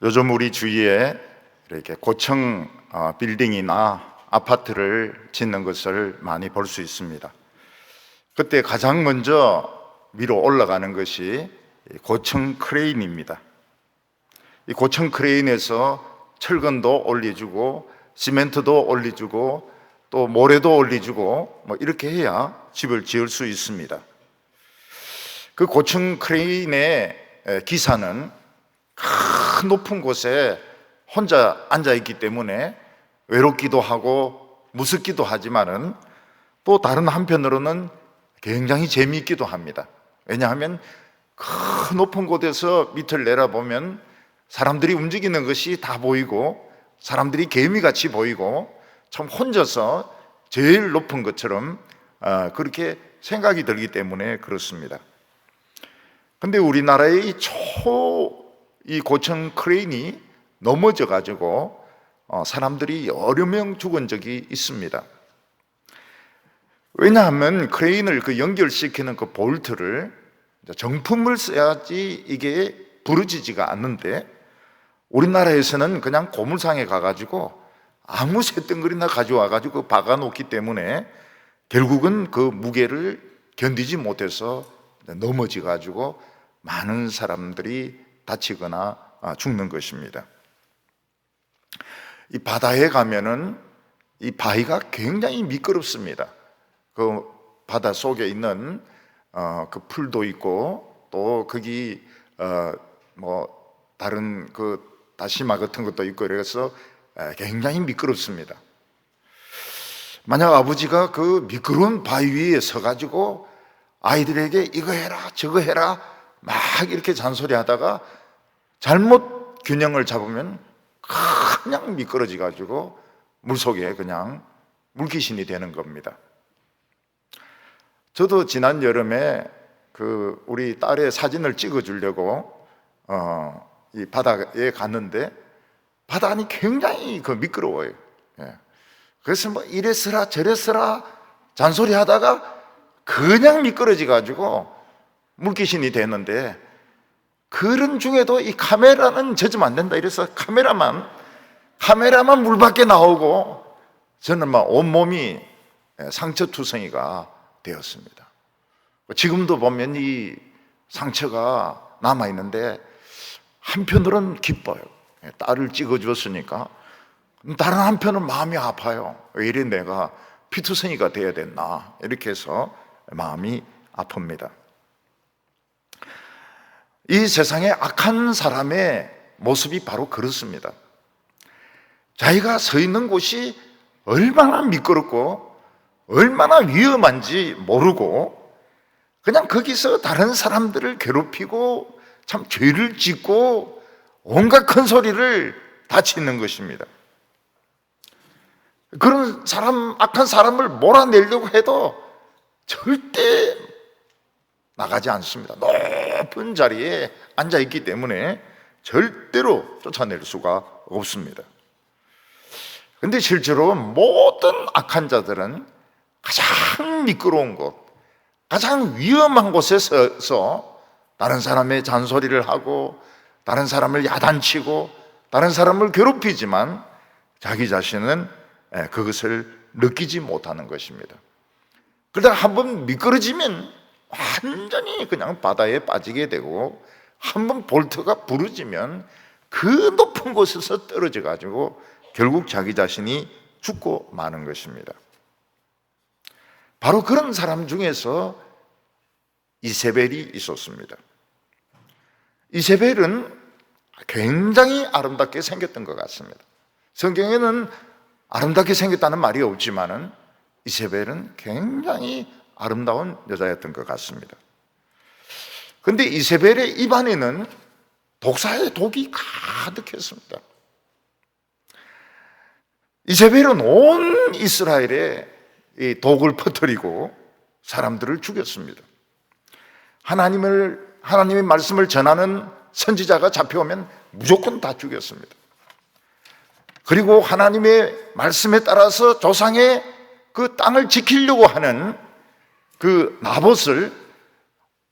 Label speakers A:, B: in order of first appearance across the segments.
A: 요즘 우리 주위에 이렇게 고층 빌딩이나 아파트를 짓는 것을 많이 볼 수 있습니다. 그때 가장 먼저 위로 올라가는 것이 고층 크레인입니다. 이 고층 크레인에서 철근도 올려주고 시멘트도 올려주고 또 모래도 올려주고 이렇게 해야 집을 지을 수 있습니다. 그 고층 크레인의 기사는 큰 높은 곳에 혼자 앉아있기 때문에 외롭기도 하고 무섭기도 하지만은 또 다른 한편으로는 굉장히 재미있기도 합니다. 왜냐하면 큰 높은 곳에서 밑을 내려보면 사람들이 움직이는 것이 다 보이고 사람들이 개미같이 보이고 참 혼자서 제일 높은 것처럼 그렇게 생각이 들기 때문에 그렇습니다. 근데 우리나라의 이 고층 크레인이 넘어져 가지고 사람들이 여러 명 죽은 적이 있습니다. 왜냐하면 크레인을 연결시키는 그 볼트를 정품을 써야지 이게 부러지지가 않는데 우리나라에서는 그냥 고물상에 가가지고 아무 새덩거리나 가져와 가지고 박아 놓기 때문에 결국은 그 무게를 견디지 못해서 넘어져 가지고 많은 사람들이 다치거나 죽는 것입니다. 이 바다에 가면은 이 바위가 굉장히 미끄럽습니다. 그 바다 속에 있는 그 풀도 있고 또 거기 다른 그 다시마 같은 것도 있고 그래서 굉장히 미끄럽습니다. 만약 아버지가 그 미끄러운 바위 위에 서가지고 아이들에게 이거 해라 저거 해라 막 이렇게 잔소리하다가 잘못 균형을 잡으면 그냥 미끄러져 가지고 물속에 그냥 물귀신이 되는 겁니다. 저도 지난 여름에 우리 딸의 사진을 찍어 주려고 이 바다에 갔는데 바다니 굉장히 미끄러워요. 그래서 이래서라 저래서라 잔소리하다가 그냥 미끄러져 가지고 물귀신이 되는데 그런 중에도 이 카메라는 젖으면 안 된다 이래서 카메라만 물 밖에 나오고 저는 온몸이 상처투성이가 되었습니다. 지금도 보면 이 상처가 남아있는데 한편으로는 기뻐요. 딸을 찍어주었으니까. 다른 한편은 마음이 아파요. 왜 이래 내가 피투성이가 돼야 됐나 이렇게 해서 마음이 아픕니다. 이 세상에 악한 사람의 모습이 바로 그렇습니다. 자기가 서 있는 곳이 얼마나 미끄럽고 얼마나 위험한지 모르고 그냥 거기서 다른 사람들을 괴롭히고 참 죄를 짓고 온갖 큰 소리를 다 치는 것입니다. 그런 악한 사람을 몰아내려고 해도 절대 나가지 않습니다. 높은 자리에 앉아있기 때문에 절대로 쫓아낼 수가 없습니다. 근데 실제로 모든 악한 자들은 가장 미끄러운 곳, 가장 위험한 곳에 서서 다른 사람의 잔소리를 하고 다른 사람을 야단치고 다른 사람을 괴롭히지만 자기 자신은 그것을 느끼지 못하는 것입니다. 그러다가 한번 미끄러지면 완전히 그냥 바다에 빠지게 되고 한번 볼트가 부러지면 그 높은 곳에서 떨어져 가지고 결국 자기 자신이 죽고 마는 것입니다. 바로 그런 사람 중에서 이세벨이 있었습니다. 이세벨은 굉장히 아름답게 생겼던 것 같습니다. 성경에는 아름답게 생겼다는 말이 없지만은 이세벨은 굉장히 아름다운 여자였던 것 같습니다. 그런데 이세벨의 입안에는 독사의 독이 가득했습니다. 이세벨은 온 이스라엘에 이 독을 퍼뜨리고 사람들을 죽였습니다. 하나님의 말씀을 전하는 선지자가 잡혀오면 무조건 다 죽였습니다. 그리고 하나님의 말씀에 따라서 조상의 그 땅을 지키려고 하는 그 나봇을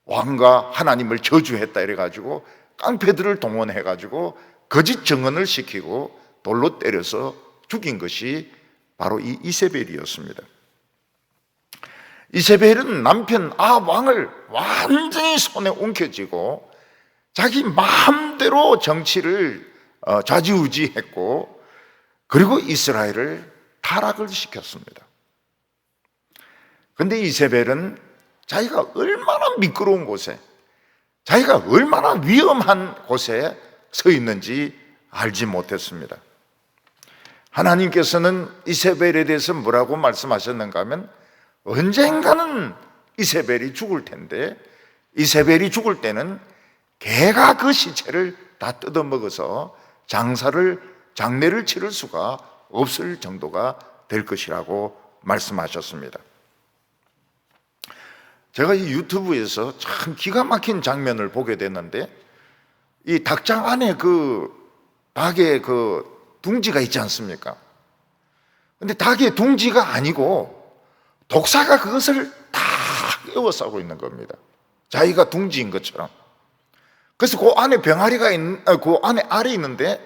A: 왕과 하나님을 저주했다 이래가지고 깡패들을 동원해가지고 거짓 증언을 시키고 돌로 때려서 죽인 것이 바로 이 이세벨이었습니다. 이세벨은 남편 아합 왕을 완전히 손에 움켜쥐고 자기 마음대로 정치를 좌지우지했고, 그리고 이스라엘을 타락을 시켰습니다. 그런데 이세벨은 자기가 얼마나 미끄러운 곳에, 자기가 얼마나 위험한 곳에 서 있는지 알지 못했습니다. 하나님께서는 이세벨에 대해서 뭐라고 말씀하셨는가 하면, 언젠가는 이세벨이 죽을 텐데, 이세벨이 죽을 때는 개가 그 시체를 다 뜯어먹어서 장례를 치를 수가 없을 정도가 될 것이라고 말씀하셨습니다. 제가 이 유튜브에서 참 기가 막힌 장면을 보게 됐는데, 이 닭장 안에 그 닭의 그 둥지가 있지 않습니까? 근데 닭의 둥지가 아니고 독사가 그것을 다 에워싸고 있는 겁니다. 자기가 둥지인 것처럼. 그래서 그 안에 병아리가 그 안에 알이 있는데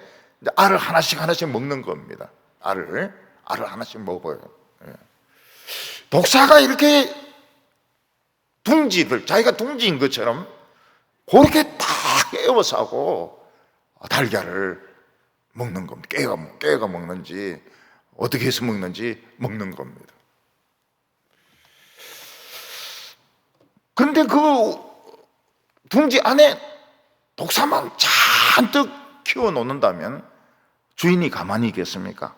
A: 알을 하나씩 먹는 겁니다. 알을 하나씩 먹어요. 독사가 이렇게 둥지를, 자기가 둥지인 것처럼 그렇게 다 에워싸고 달걀을 먹는 겁니다. 깨가 먹는지 어떻게 해서 먹는지 먹는 겁니다. 그런데 그 둥지 안에 독사만 잔뜩 키워놓는다면 주인이 가만히 있겠습니까?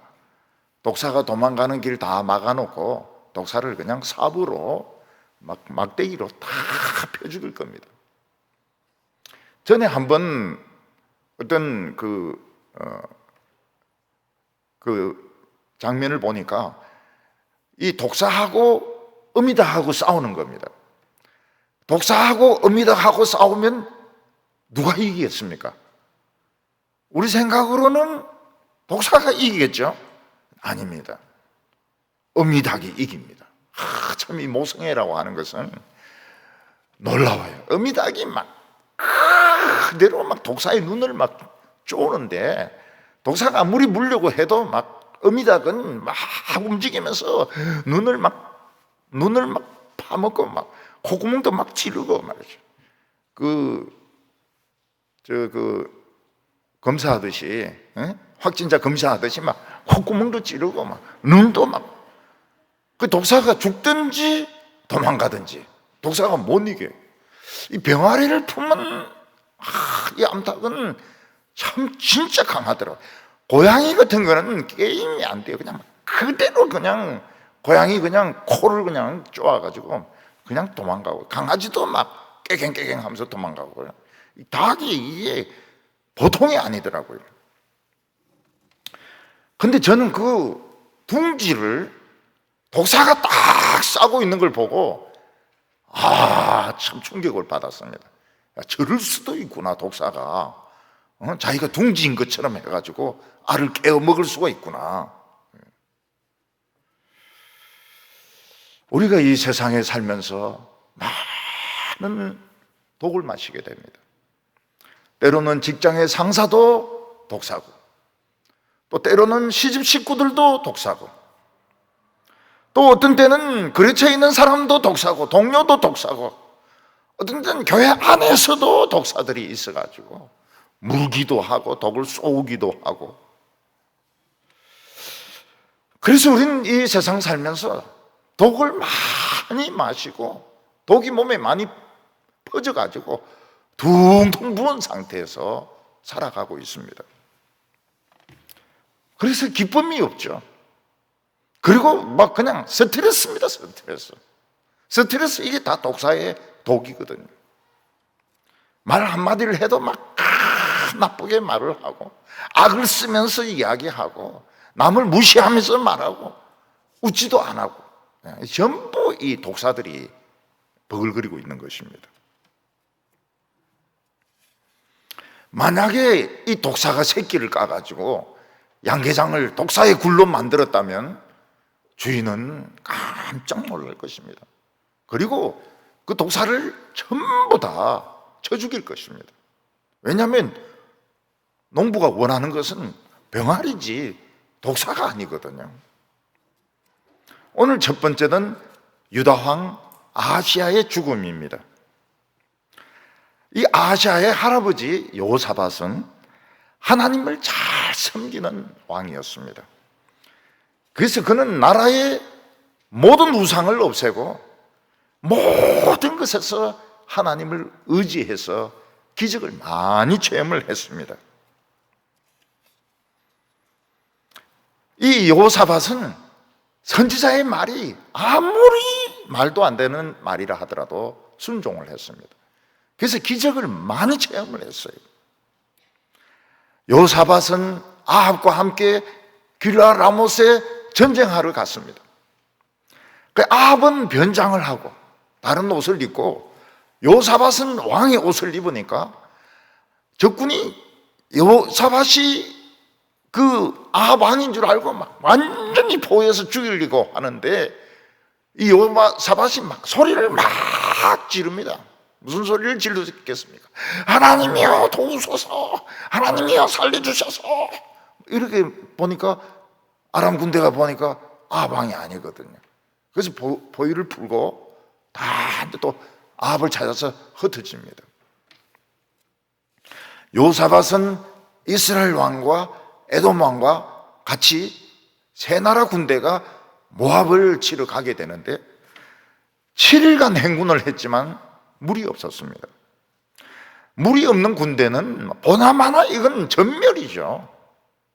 A: 독사가 도망가는 길 다 막아놓고 독사를 그냥 삽으로 막대기로 다 펴 죽일 겁니다. 전에 한번 어떤 그 장면을 보니까 이 독사하고 어미닭하고 싸우는 겁니다. 독사하고 어미닭하고 싸우면 누가 이기겠습니까? 우리 생각으로는 독사가 이기겠죠? 아닙니다. 어미닭이 이깁니다. 참 이 모성애라고 하는 것은 놀라워요. 어미닭이 그대로 독사의 눈을 쪼는데, 독사가 아무리 물려고 해도 어미닭은 움직이면서 눈을 파먹고 콧구멍도 찌르고 말이죠. 검사하듯이, 확진자 검사하듯이 콧구멍도 찌르고 눈도 그 독사가 죽든지 도망가든지 독사가 못 이겨요. 이 병아리를 품은 이 암탉은 참 진짜 강하더라고요. 고양이 같은 거는 게임이 안 돼요. 그냥 그대로 그냥 고양이 그냥 코를 그냥 쪼아가지고 그냥 도망가고, 강아지도 깨갱깨갱 하면서 도망가고요. 닭이 이게 보통이 아니더라고요. 근데 저는 그 둥지를 독사가 딱 싸고 있는 걸 보고 참 충격을 받았습니다. 저럴 수도 있구나, 독사가. 자기가 둥지인 것처럼 해가지고 알을 깨어 먹을 수가 있구나. 우리가 이 세상에 살면서 많은 독을 마시게 됩니다. 때로는 직장의 상사도 독사고, 또 때로는 시집 식구들도 독사고, 또 어떤 때는 거래처에 있는 사람도 독사고, 동료도 독사고, 어떤 때는 교회 안에서도 독사들이 있어가지고 물기도 하고 독을 쏘기도 하고. 그래서 우리는 이 세상 살면서 독을 많이 마시고 독이 몸에 많이 퍼져가지고 둥둥 부은 상태에서 살아가고 있습니다. 그래서 기쁨이 없죠. 그리고 그냥 스트레스입니다. 스트레스, 이게 다 독사의 독이거든요. 말 한마디를 해도 나쁘게 말을 하고, 악을 쓰면서 이야기하고, 남을 무시하면서 말하고, 웃지도 안 하고, 전부 이 독사들이 버글거리고 있는 것입니다. 만약에 이 독사가 새끼를 까가지고 양계장을 독사의 굴로 만들었다면 주인은 깜짝 놀랄 것입니다. 그리고 그 독사를 전부 다 쳐 죽일 것입니다. 왜냐하면 농부가 원하는 것은 병아리지 독사가 아니거든요. 오늘 첫 번째는 유다왕 아하시아의 죽음입니다. 이 아하시아의 할아버지 여호사밧은 하나님을 잘 섬기는 왕이었습니다. 그래서 그는 나라의 모든 우상을 없애고 모든 것에서 하나님을 의지해서 기적을 많이 체험을 했습니다. 이 여호사밧은 선지자의 말이 아무리 말도 안 되는 말이라 하더라도 순종을 했습니다. 그래서 기적을 많이 체험을 했어요. 여호사밧은 아합과 함께 길라 라못에 전쟁하러 갔습니다. 아합은 변장을 하고 다른 옷을 입고 여호사밧은 왕의 옷을 입으니까 적군이 여호사밧이 그 아합 왕인 줄 알고 막 완전히 포위해서 죽이려고 하는데 이 여호사밧이 막 소리를 막 지릅니다. 무슨 소리를 질렀겠습니까? 하나님이여 도우소서, 하나님이여 살려주셔서. 이렇게 보니까 아람 군대가 보니까 아합 왕이 아니거든요. 그래서 포위를 풀고 다 또 아합을 찾아서 흩어집니다. 여호사밧은 이스라엘 왕과 에돔 왕과 같이 세 나라 군대가 모압을 치러 가게 되는데 7일간 행군을 했지만 물이 없었습니다. 물이 없는 군대는 보나마나 이건 전멸이죠.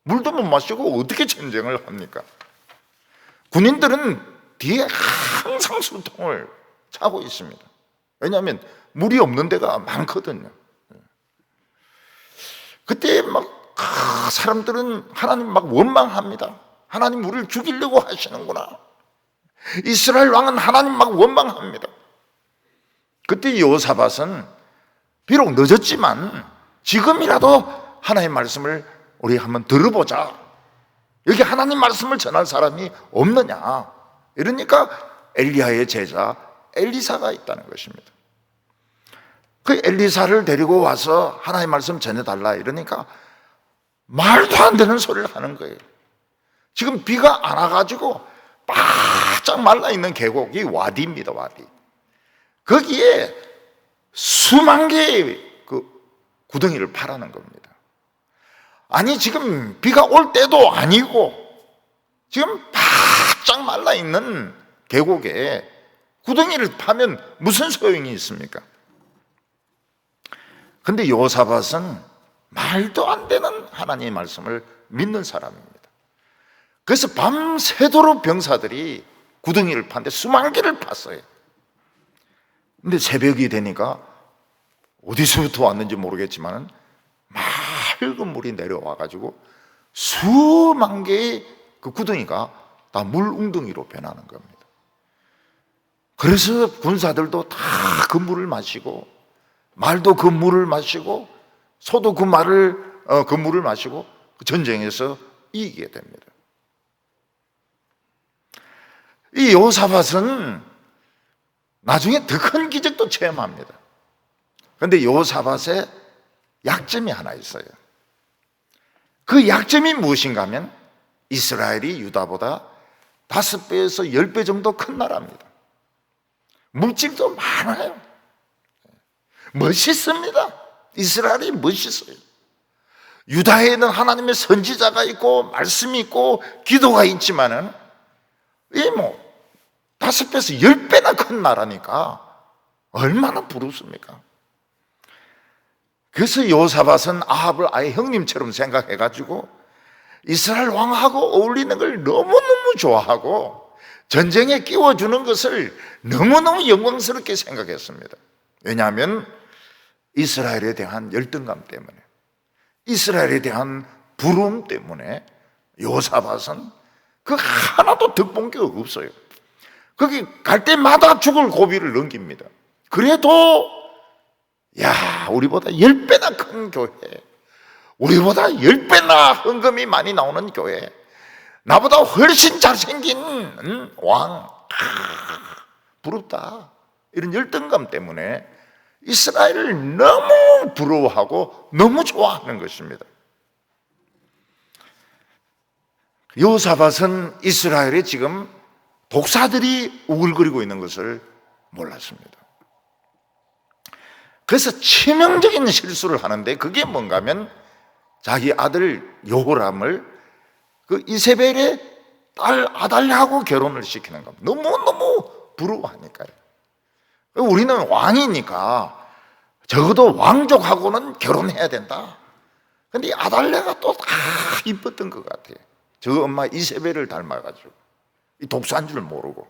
A: 물도 못 마시고 어떻게 전쟁을 합니까? 군인들은 뒤에 항상 수통을 차고 있습니다. 왜냐하면 물이 없는 데가 많거든요. 그때 막 사람들은 하나님 막 원망합니다. 하나님 우리를 죽이려고 하시는구나. 이스라엘 왕은 하나님 막 원망합니다. 그때 여호사밧은 비록 늦었지만 지금이라도 하나님의 말씀을 우리 한번 들어보자. 여기 하나님 말씀을 전할 사람이 없느냐. 이러니까 엘리야의 제자 엘리사가 있다는 것입니다. 그 엘리사를 데리고 와서 하나님의 말씀 전해달라 이러니까 말도 안 되는 소리를 하는 거예요. 지금 비가 안 와가지고 바짝 말라있는 계곡이 와디입니다. 와디. 거기에 수만 개의 그 구덩이를 파라는 겁니다. 아니 지금 비가 올 때도 아니고 지금 바짝 말라있는 계곡에 구덩이를 파면 무슨 소용이 있습니까? 근데 여호사밧은 말도 안 되는 하나님의 말씀을 믿는 사람입니다. 그래서 밤새도록 병사들이 구덩이를 파는데 수만 개를 팠어요. 근데 새벽이 되니까 어디서부터 왔는지 모르겠지만 맑은 물이 내려와가지고 수만 개의 그 구덩이가 다 물웅덩이로 변하는 겁니다. 그래서 군사들도 다 그 물을 마시고 말도 그 물을 마시고 소도 그 물을 마시고 전쟁에서 이기게 됩니다. 이 여호사밧은 나중에 더 큰 기적도 체험합니다. 그런데 여호사밧의 약점이 하나 있어요. 그 약점이 무엇인가 하면 이스라엘이 유다보다 5배에서 10배 정도 큰 나라입니다. 물질도 많아요. 멋있습니다. 이스라엘이 멋있어요. 유다에는 하나님의 선지자가 있고 말씀이 있고 기도가 있지만은 이 5배에서 10배나 큰 나라니까 얼마나 부럽습니까? 그래서 여호사밧은 아합을 아예 형님처럼 생각해가지고 이스라엘 왕하고 어울리는 걸 너무너무 좋아하고 전쟁에 끼워주는 것을 너무너무 영광스럽게 생각했습니다. 왜냐하면 이스라엘에 대한 열등감 때문에, 이스라엘에 대한 부러움 때문에 여호사밧은 그 하나도 득본 게 없어요. 거기 갈 때마다 죽을 고비를 넘깁니다. 그래도 야, 우리보다 10배나 큰 교회, 우리보다 10배나 헌금이 많이 나오는 교회, 나보다 훨씬 잘생긴 왕, 부럽다. 이런 열등감 때문에 이스라엘을 너무 부러워하고 너무 좋아하는 것입니다. 여호사밧은 이스라엘에 지금 독사들이 우글거리고 있는 것을 몰랐습니다. 그래서 치명적인 실수를 하는데 그게 뭔가 하면 자기 아들 여호람을 그 이세벨의 딸 아달랴하고 결혼을 시키는 겁니다. 너무너무 부러워하니까요. 우리는 왕이니까 적어도 왕족하고는 결혼해야 된다. 근데 아달랴가 또 다 이뻤던 것 같아요. 저 엄마 이세벨을 닮아가지고 이 독사인 줄 모르고.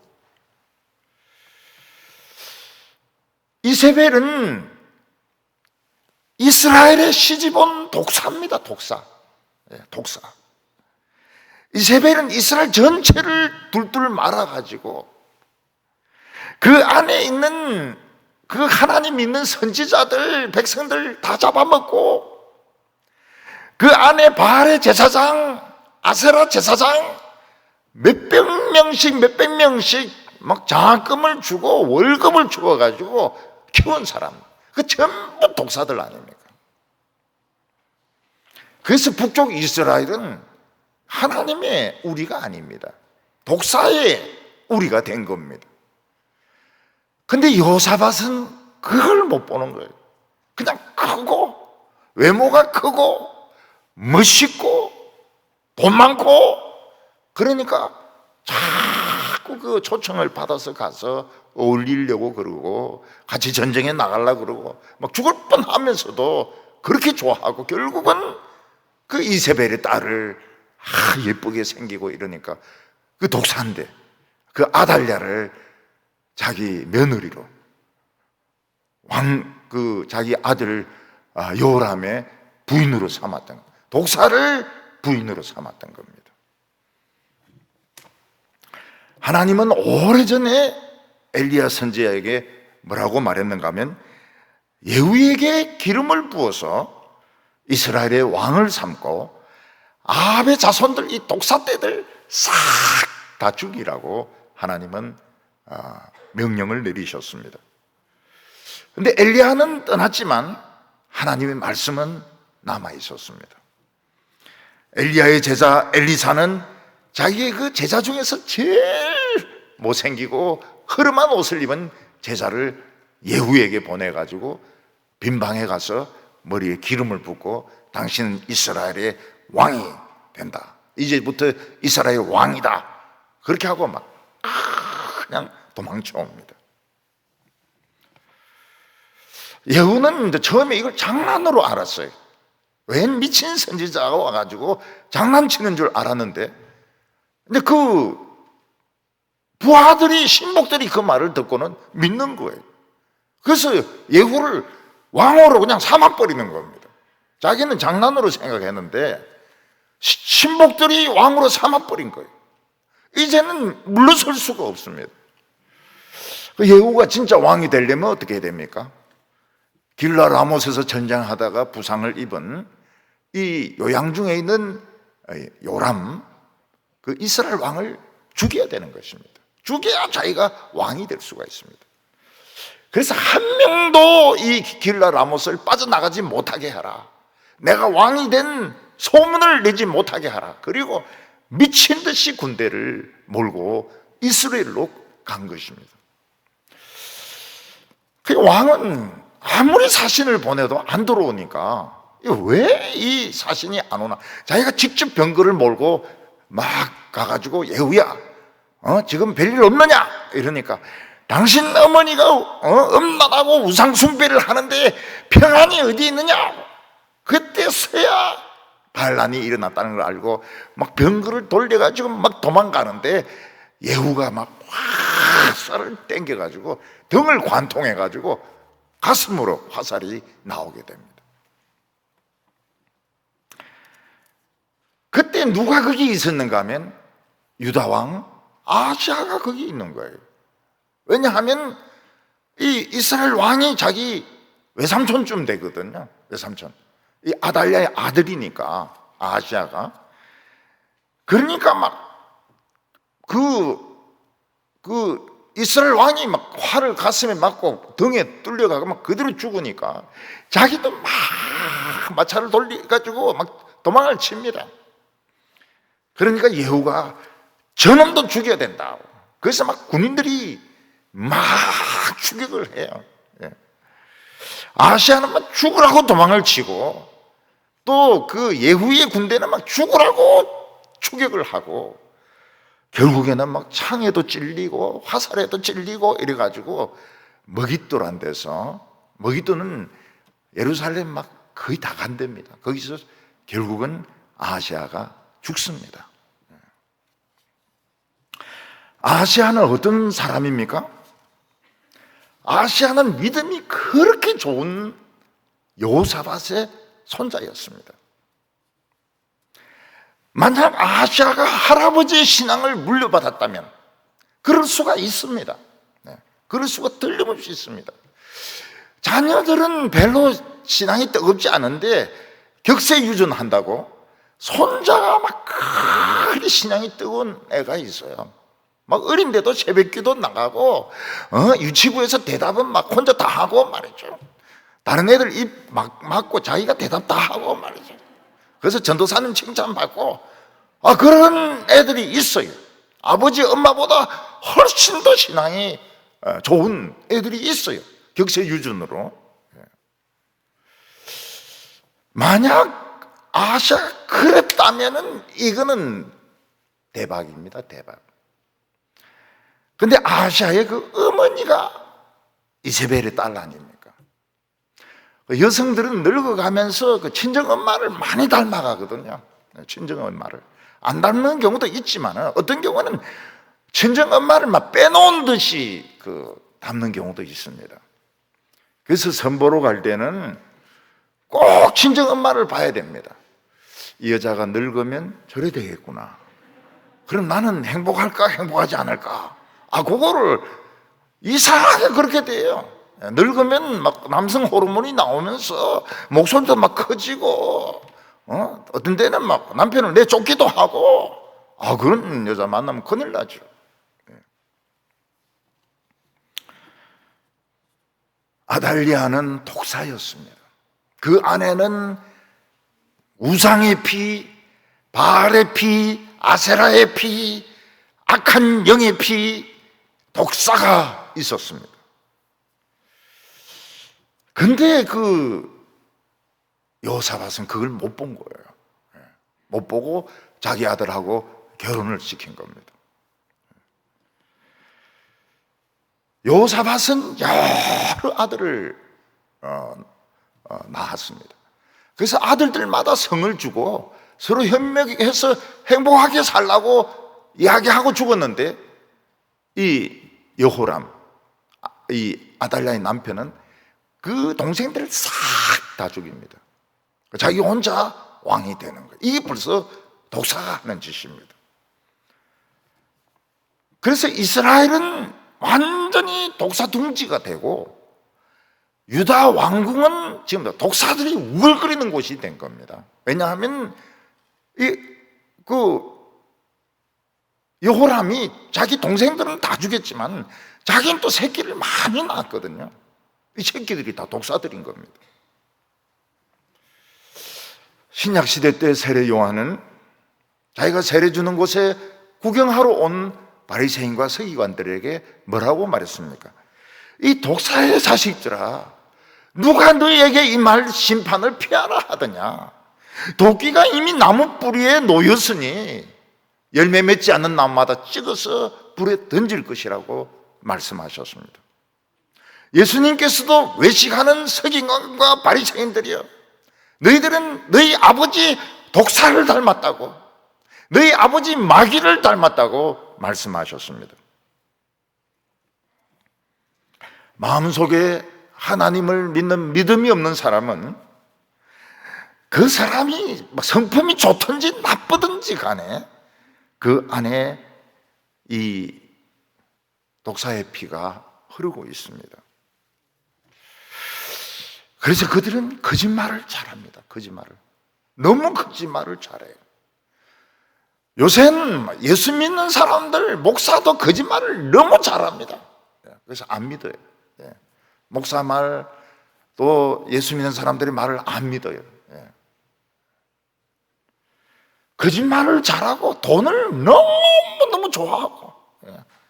A: 이세벨은 이스라엘의 시집온 독사입니다. 독사. 독사. 이세벨은 이스라엘 전체를 둘둘 말아가지고 그 안에 있는 그 하나님 믿는 선지자들, 백성들 다 잡아먹고 그 안에 바알의 제사장, 아세라 제사장 몇백 명씩 막 장학금을 주고 월급을 주어가지고 키운 사람, 그 전부 독사들 아닙니까? 그래서 북쪽 이스라엘은 하나님의 우리가 아닙니다. 독사의 우리가 된 겁니다. 근데 여호사밧은 그걸 못 보는 거예요. 그냥 크고 외모가 크고 멋있고 돈 많고 그러니까 자꾸 그 초청을 받아서 가서 어울리려고 그러고 같이 전쟁에 나가려고 그러고 막 죽을 뻔하면서도 그렇게 좋아하고 결국은 그 이세벨의 딸을 예쁘게 생기고 이러니까 그 독사인데 그 아달랴를 자기 며느리로 자기 아들 여호람의 부인으로 삼았던, 독사를 부인으로 삼았던 겁니다. 하나님은 오래전에 엘리야 선지자에게 뭐라고 말했는가 하면 예후에게 기름을 부어서 이스라엘의 왕을 삼고 아합의 자손들 이 독사떼들 싹 다 죽이라고 하나님은 명령을 내리셨습니다. 그런데 엘리야는 떠났지만 하나님의 말씀은 남아 있었습니다. 엘리야의 제자 엘리사는 자기의 그 제자 중에서 제일 못생기고 허름한 옷을 입은 제자를 예후에게 보내가지고 빈방에 가서 머리에 기름을 붓고 당신은 이스라엘의 왕이 된다. 이제부터 이스라엘 왕이다. 그렇게 하고 막 그냥 도망쳐 옵니다. 예후는 처음에 이걸 장난으로 알았어요. 웬 미친 선지자가 와가지고 장난치는 줄 알았는데, 근데 그 부하들이, 신복들이 그 말을 듣고는 믿는 거예요. 그래서 예후를 왕으로 그냥 삼아버리는 겁니다. 자기는 장난으로 생각했는데 신복들이 왕으로 삼아버린 거예요. 이제는 물러설 수가 없습니다. 예후가 진짜 왕이 되려면 어떻게 해야 됩니까? 길라 라못에서 전쟁하다가 부상을 입은 이 요양 중에 있는 요람, 그 이스라엘 왕을 죽여야 되는 것입니다. 죽여야 자기가 왕이 될 수가 있습니다. 그래서 한 명도 이 길라 라못을 빠져나가지 못하게 하라. 내가 왕이 된 소문을 내지 못하게 하라. 그리고 미친 듯이 군대를 몰고 이스라엘로 간 것입니다. 그 왕은 아무리 사신을 보내도 안 들어오니까 왜 이 사신이 안 오나? 자기가 직접 병거를 몰고 막 가가지고 예후야, 지금 별일 없느냐? 이러니까 당신 어머니가 음란하고 우상 숭배를 하는데 평안이 어디 있느냐? 그때서야 반란이 일어났다는 걸 알고 막 병거를 돌려가지고 막 도망가는데 예후가 막 화살을 땡겨가지고 등을 관통해가지고 가슴으로 화살이 나오게 됩니다. 그때 누가 거기 있었는가 하면 유다왕 아시아가 거기 있는 거예요. 왜냐하면 이 이스라엘 왕이 자기 외삼촌쯤 되거든요. 외삼촌. 이 아달랴의 아들이니까 아시아가. 그러니까 막 이스라엘 왕이 막 활을 가슴에 맞고 등에 뚫려가고 막 그대로 죽으니까 자기도 막 마차를 돌려가지고 막 도망을 칩니다. 그러니까 예후가 저놈도 죽여야 된다. 그래서 막 군인들이 막 추격을 해요. 예. 아하시아는 막 죽으라고 도망을 치고 또 그 예후의 군대는 막 죽으라고 추격을 하고 결국에는 막 창에도 찔리고 화살에도 찔리고 이래가지고 머깃돌 데서, 머깃돌은 예루살렘 막 거의 다 간답니다. 거기서 결국은 아하시아가 죽습니다. 아하시아는 어떤 사람입니까? 아하시아는 믿음이 그렇게 좋은 여호사밧의 손자였습니다. 만약 아하시아가 할아버지의 신앙을 물려받았다면 그럴 수가 있습니다. 그럴 수가 틀림없이 있습니다. 자녀들은 별로 신앙이 뜨겁지 않은데 격세유전한다고 손자가 막 그리 신앙이 뜨거운 애가 있어요. 막 어린데도 새벽기도 나가고 유치부에서 대답은 막 혼자 다 하고 말이죠. 다른 애들 입 막 막고 자기가 대답 다 하고 말이죠. 그래서 전도사님 칭찬받고 그런 애들이 있어요. 아버지 엄마보다 훨씬 더 신앙이 좋은 애들이 있어요. 격세유전으로. 만약 아하시아가 그랬다면은 이거는 대박입니다. 대박. 근데 아하시아의 그 어머니가 이세벨의 딸 아닙니까? 여성들은 늙어가면서 그 친정엄마를 많이 닮아가거든요. 친정엄마를 안 닮는 경우도 있지만 어떤 경우는 친정엄마를 막 빼놓은 듯이 닮는 경우도 있습니다. 그래서 선보러 갈 때는 꼭 친정엄마를 봐야 됩니다. 이 여자가 늙으면 저래 되겠구나. 그럼 나는 행복할까 행복하지 않을까? 그거를 이상하게 그렇게 돼요. 늙으면 막 남성 호르몬이 나오면서 목소리도 막 커지고 어떤 데는 막 남편을 내쫓기도 하고 그런 여자 만나면 큰일 나죠. 아달리아는 독사였습니다. 그 안에는 우상의 피, 바알의 피, 아세라의 피, 악한 영의 피, 독사가 있었습니다. 근데 여호사밧은 그걸 못 본 거예요. 못 보고 자기 아들하고 결혼을 시킨 겁니다. 여호사밧은 여러 아들을 낳았습니다. 그래서 아들들마다 성을 주고 서로 협력해서 행복하게 살라고 이야기하고 죽었는데 이 여호람, 이 아달랴의 남편은 그 동생들을 싹 다 죽입니다. 자기 혼자 왕이 되는 거예요. 이게 벌써 독사가 하는 짓입니다. 그래서 이스라엘은 완전히 독사 둥지가 되고 유다 왕궁은 지금 독사들이 우글거리는 곳이 된 겁니다. 왜냐하면 여호람이 자기 동생들은 다 죽였지만 자기는 또 새끼를 많이 낳았거든요. 이 새끼들이 다 독사들인 겁니다. 신약시대 때 세례 요한은 자기가 세례 주는 곳에 구경하러 온 바리새인과 서기관들에게 뭐라고 말했습니까? 이 독사의 자식들아, 누가 너희에게 이 말 심판을 피하라 하더냐? 도끼가 이미 나무 뿌리에 놓였으니 열매 맺지 않는 나무마다 찍어서 불에 던질 것이라고 말씀하셨습니다. 예수님께서도 외식하는 서기관과 바리새인들이여, 너희들은 너희 아버지 독사를 닮았다고, 너희 아버지 마귀를 닮았다고 말씀하셨습니다. 마음속에 하나님을 믿는 믿음이 없는 사람은 그 사람이 성품이 좋든지 나쁘든지 간에 그 안에 이 독사의 피가 흐르고 있습니다. 그래서 그들은 거짓말을 잘합니다. 거짓말을. 너무 거짓말을 잘해요. 요새는 예수 믿는 사람들, 목사도 거짓말을 너무 잘합니다. 그래서 안 믿어요. 목사 말, 또 예수 믿는 사람들의 말을 안 믿어요. 거짓말을 잘하고 돈을 너무너무 좋아하고,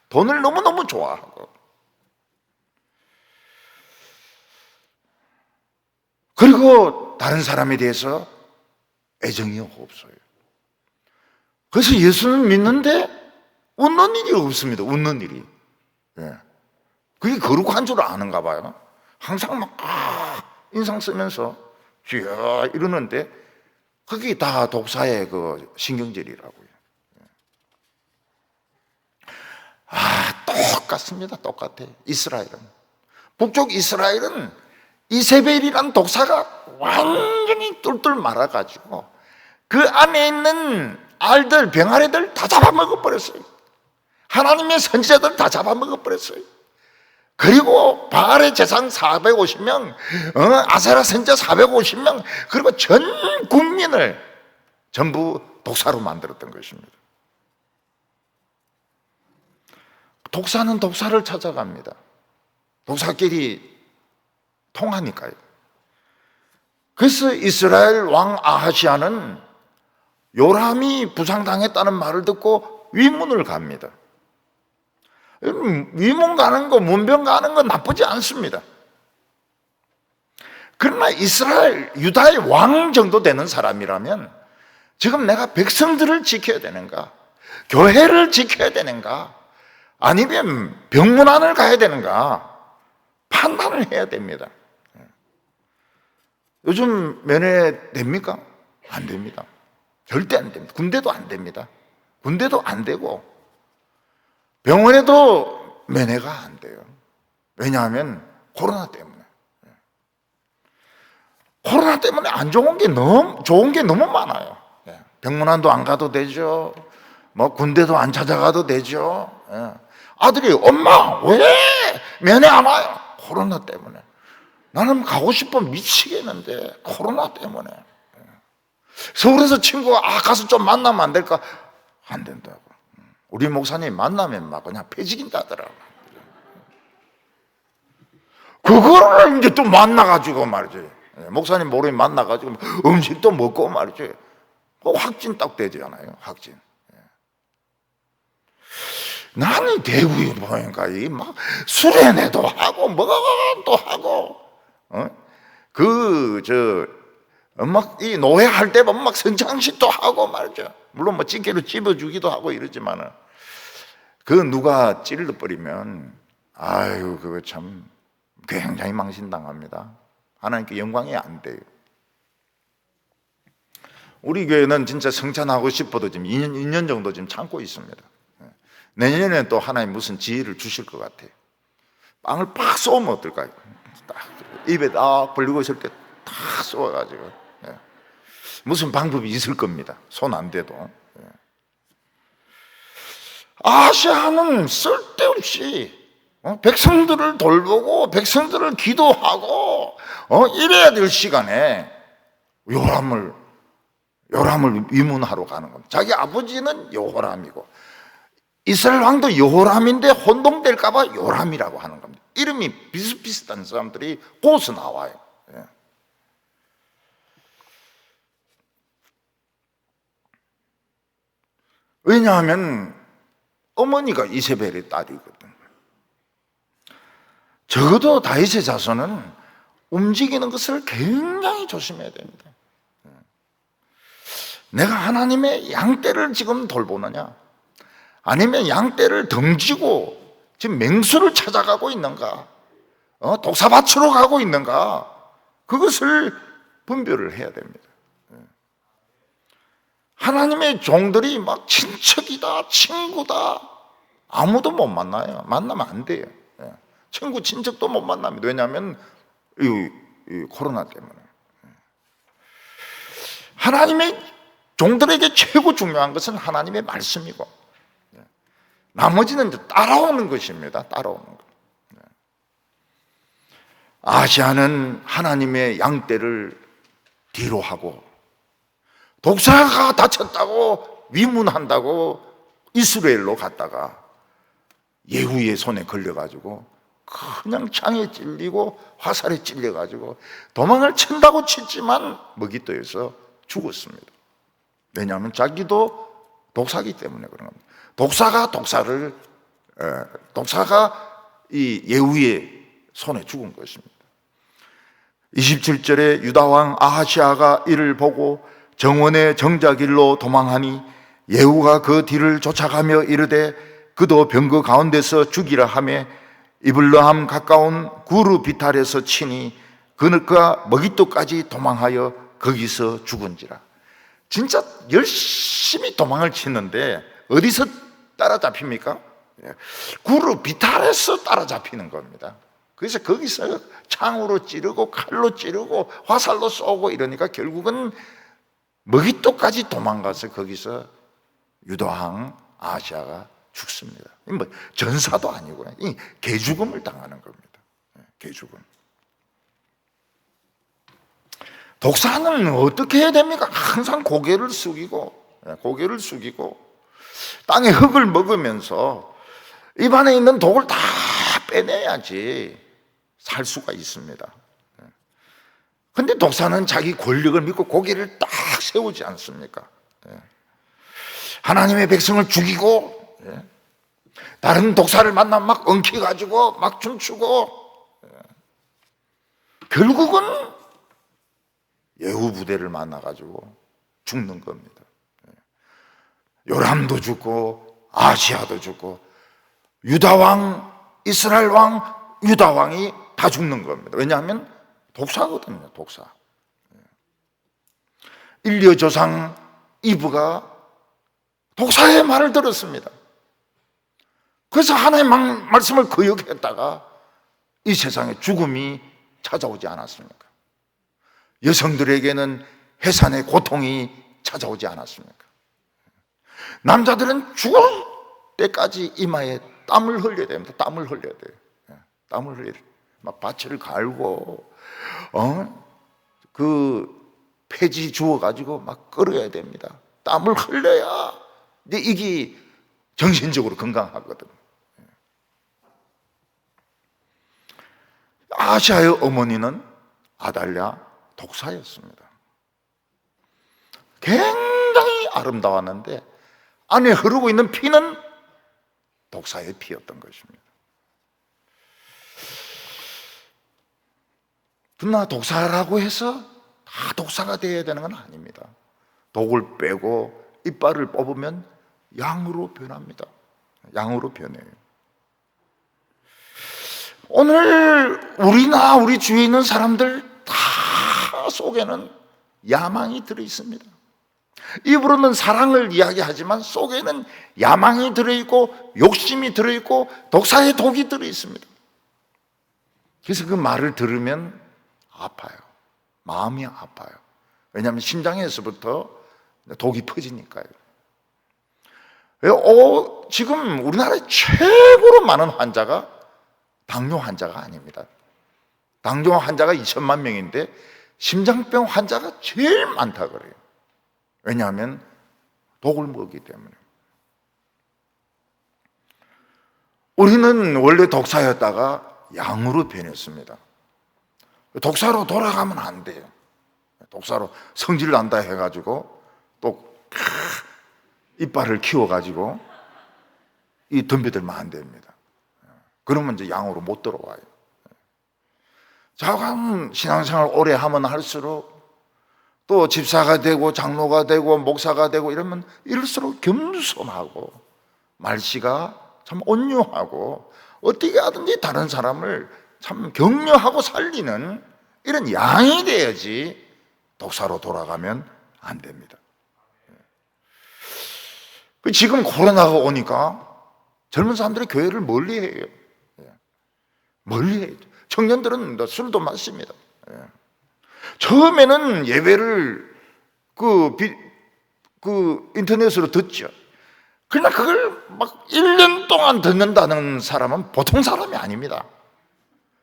A: 돈을 너무너무 좋아하고, 그리고 다른 사람에 대해서 애정이 없어요. 그래서 예수는 믿는데 웃는 일이 없습니다. 웃는 일이. 그게 거룩한 줄 아는가 봐요. 항상 막 인상 쓰면서 쥐야 이러는데 그게 다 독사의 그 신경질이라고요. 똑같습니다. 똑같아. 이스라엘은, 북쪽 이스라엘은 이세벨이란 독사가 완전히 뚫뚫 말아가지고 그 안에 있는 알들, 병아리들 다 잡아먹어버렸어요. 하나님의 선지자들 다 잡아먹어버렸어요. 그리고 바알의 제상 450명, 아세라 선지자 450명, 그리고 전 국민을 전부 독사로 만들었던 것입니다. 독사는 독사를 찾아갑니다. 독사끼리 통하니까요. 그래서 이스라엘 왕 아하시아는 요람이 부상당했다는 말을 듣고 위문을 갑니다. 위문 가는 거, 문병 가는 건 나쁘지 않습니다. 그러나 이스라엘, 유다의 왕 정도 되는 사람이라면 지금 내가 백성들을 지켜야 되는가, 교회를 지켜야 되는가, 아니면 병문안을 가야 되는가 판단을 해야 됩니다. 요즘 면회 됩니까? 안 됩니다. 절대 안 됩니다. 군대도 안 됩니다. 군대도 안 되고 병원에도 면회가 안 돼요. 왜냐하면 코로나 때문에. 코로나 때문에 안 좋은 게 너무 많아요. 병문안도 안 가도 되죠. 뭐 군대도 안 찾아가도 되죠. 아들이 엄마 왜 면회 안 와요? 코로나 때문에. 나는 가고 싶어 미치겠는데 코로나 때문에. 서울에서 친구가 가서 좀 만나면 안 될까? 안 된다고. 우리 목사님 만나면 막 그냥 패직인다더라고. 그거를 이제 또 만나가지고 말이지. 목사님 모르게 만나가지고 음식도 먹고 말이지. 확진 딱 되잖아요. 확진. 나는 대구에 보니까 막 수련회도 하고 뭐도 하고, 막 이 노회할 때 막 선창식도 하고 말이죠. 물론 뭐 찌개로 찝어주기도 하고 이러지만은 그 누가 찔러버리면 그거 참 굉장히 망신당합니다. 하나님께 영광이 안 돼요. 우리 교회는 진짜 성찬하고 싶어도 지금 2년 정도 지금 참고 있습니다. 내년에는 또 하나님 무슨 지혜를 주실 것 같아요. 빵을 팍 쏘면 어떨까요? 딱 입에 딱 벌리고 있을 때 탁 쏘아가지고 무슨 방법이 있을 겁니다. 손 안 대도. 아시아는 쓸데없이 백성들을 돌보고 백성들을 기도하고 이래야 될 시간에 요람을 위문하러 가는 겁니다. 자기 아버지는 여호람이고 이스라엘 왕도 여호람인데 혼동될까 봐 요람이라고 하는 겁니다. 이름이 비슷비슷한 사람들이 곳에 나와요. 왜냐하면 어머니가 이세벨의 딸이거든. 적어도 다윗의 자손은 움직이는 것을 굉장히 조심해야 됩니다. 내가 하나님의 양떼를 지금 돌보느냐, 아니면 양떼를 덩지고 지금 맹수를 찾아가고 있는가, 독사밭으로 가고 있는가, 그것을 분별을 해야 됩니다. 하나님의 종들이 막 친척이다, 친구다, 아무도 못 만나요. 만나면 안 돼요. 친구, 친척도 못 만납니다. 왜냐하면 이 코로나 때문에. 하나님의 종들에게 최고 중요한 것은 하나님의 말씀이고 나머지는 따라오는 것입니다. 따라오는 것. 아시아는 하나님의 양떼를 뒤로 하고 독사가 다쳤다고 위문한다고 이스라엘로 갔다가 예후의 손에 걸려가지고 그냥 창에 찔리고 화살에 찔려가지고 도망을 친다고 치지만 먹이터에서 죽었습니다. 왜냐하면 자기도 독사기 때문에 그런 겁니다. 독사가 이 예후의 손에 죽은 것입니다. 27절에 유다왕 아하시아가 이를 보고 정원의 정자길로 도망하니 예후가 그 뒤를 쫓아가며 이르되 그도 병거 가운데서 죽이라 하며 이블르함 가까운 구르 비탈에서 치니 그가 먹잇도까지 도망하여 거기서 죽은지라. 진짜 열심히 도망을 치는데 어디서 따라잡힙니까? 구르 비탈에서 따라잡히는 겁니다. 그래서 거기서 창으로 찌르고 칼로 찌르고 화살로 쏘고 이러니까 결국은 먹잇도까지 도망가서 거기서 유다왕 아하시아가 죽습니다. 뭐 전사도 아니고요. 개죽음을 당하는 겁니다. 개죽음. 독사는 어떻게 해야 됩니까? 항상 고개를 숙이고 땅에 흙을 먹으면서 입안에 있는 독을 다 빼내야지 살 수가 있습니다. 근데 독사는 자기 권력을 믿고 고개를 딱 세우지 않습니까? 하나님의 백성을 죽이고 다른 독사를 만나면 막 엉켜가지고 막 춤추고 결국은 예후 부대를 만나가지고 죽는 겁니다. 요람도 죽고 아시아도 죽고 유다왕, 이스라엘왕, 유다왕이 다 죽는 겁니다. 왜냐하면 독사거든요. 독사. 일리어 조상 이브가 독사의 말을 들었습니다. 그래서 하나님의 말씀을 거역했다가 이 세상에 죽음이 찾아오지 않았습니까? 여성들에게는 해산의 고통이 찾아오지 않았습니까? 남자들은 죽을 때까지 이마에 땀을 흘려야 됩니다. 땀을 흘려야 돼요. 땀을 흘려야 돼요. 막 밭을 갈고 그 폐지 주워가지고 막 끓여야 됩니다. 땀을 흘려야 이게 정신적으로 건강하거든. 아시아의 어머니는 아달랴 독사였습니다. 굉장히 아름다웠는데 안에 흐르고 있는 피는 독사의 피였던 것입니다. 그러나 독사라고 해서 다 독사가 되어야 되는 건 아닙니다. 독을 빼고 이빨을 뽑으면 양으로 변합니다. 양으로 변해요. 오늘 우리나 우리 주위에 있는 사람들 다 속에는 야망이 들어있습니다. 입으로는 사랑을 이야기하지만 속에는 야망이 들어있고 욕심이 들어있고 독사의 독이 들어있습니다. 그래서 그 말을 들으면 아파요. 마음이 아파요. 왜냐하면 심장에서부터 독이 퍼지니까요. 지금 우리나라에 최고로 많은 환자가 당뇨 환자가 아닙니다. 당뇨 환자가 2천만 명인데 심장병 환자가 제일 많다 그래요. 왜냐하면 독을 먹기 때문에. 우리는 원래 독사였다가 양으로 변했습니다. 독사로 돌아가면 안 돼요. 독사로 성질 난다 해가지고 또 이빨을 키워가지고 이 덤벼들면 안 됩니다. 그러면 이제 양으로 못 들어와요. 자관 신앙생활 오래 하면 할수록 또 집사가 되고 장로가 되고 목사가 되고 이러면 이럴수록 겸손하고 말씨가 참 온유하고 어떻게 하든지 다른 사람을 참 격려하고 살리는 이런 양이 돼야지 독사로 돌아가면 안 됩니다. 지금 코로나가 오니까 젊은 사람들이 교회를 멀리해요. 멀리해요. 청년들은 술도 마십니다. 처음에는 예배를 인터넷으로 듣죠. 그러나 그걸 막 1년 동안 듣는다는 사람은 보통 사람이 아닙니다.